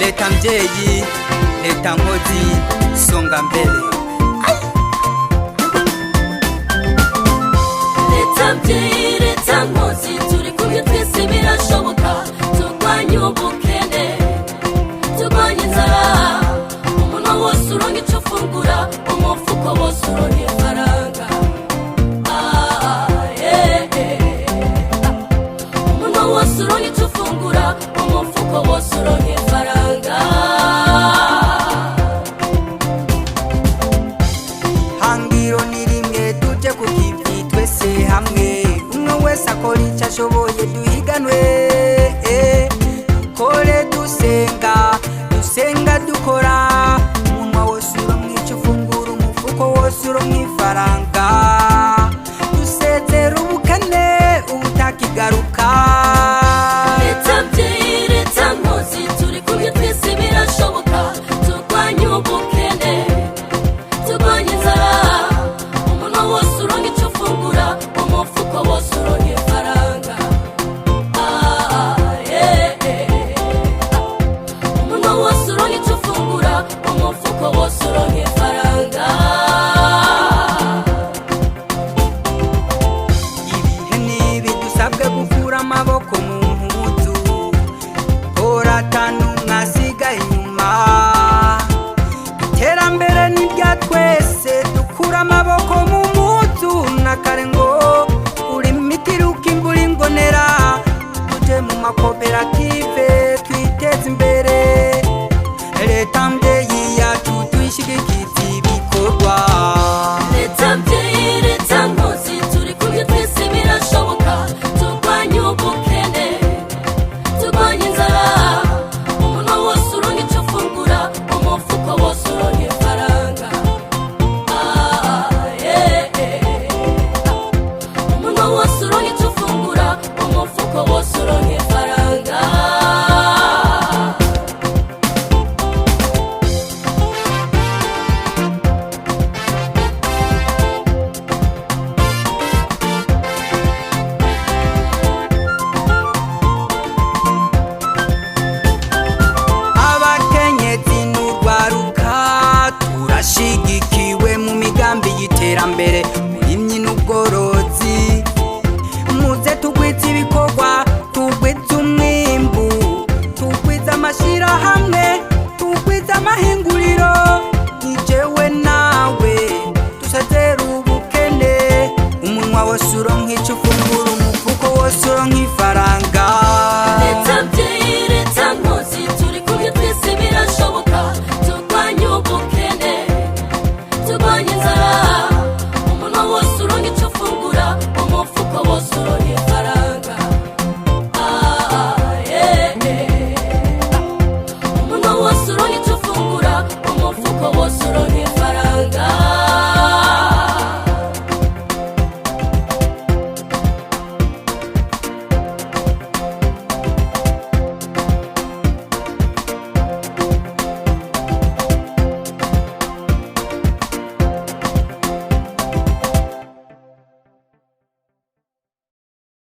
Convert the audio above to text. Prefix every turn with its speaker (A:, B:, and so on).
A: leta mvyeyi, leta nkozi, songa mbele.
B: Leta mvyeyi, leta nkozi, turi kumwe twese birashoboka. Turwanye ubukene, turwanye inzara, umuntu wose uronka ico ufungura, umufuko wose uronka ifaranga. Umuntu wose uronka ico ufungura, umufuko wose uronka ifaranga.
A: Hangiro ni rimwe tuje ku kivi twese hamwe, umwe wese akora ico ashoboye duhiganwe. Kore dusenga dukora, umunwa wose uronka ico ufungura, umufuko wose uronka ifaranga. Dusezera ubukene ubutakigaruka.
B: Leta mvyeyi, leta nkozi, turi kumwe twese birashoboka. Turwanye ubukene, turwanye inzara, umuntu wose uronka ico ufungura, umufuko wose uronka ifaranga. Umuntu wose uronka ico ufungura, umufuko wose uronka ifaranga.
A: Ibihe nibi dusabwe gukura amaboko mu mpuzu, hora n'umwe asigaye inyuma. Iterambere ni rya twese, dukura amaboko mu mpuzu. Nakare ngo uri mitiruka imvura ingonera, tuje mu makoperative twiteze imbere. Leta mvyeyi yacu tuyishigikize ibikorwa.
B: Leta mvyeyi, leta nkozi, turi kumwe twese birashoboka. Turwanye ubukene, turwanye inzara, umuntu wose uronka ico ufungura, umufuko wose uronka ifaranga. Umuntu wose uronka ico ufungura, umufuko wose uronka ifaranga.
A: Abakenyezi n'urwaruka turashigikiwe mu migambi y'iterambere, uburimyi n'ubworozi. Muze tugwize ibikorwa, tugwize umwimbu, tugwize amashirahamwe, tugwize amahinguriro. Ijewe nawe dusezera ubukene, umunwa wose uronka ico ufungura, umufuko wose uronka ifaranga.
B: Leta mvyeyi, leta nkozi, turi kumwe twese birashoboka. Turwanye ubukene, turwanye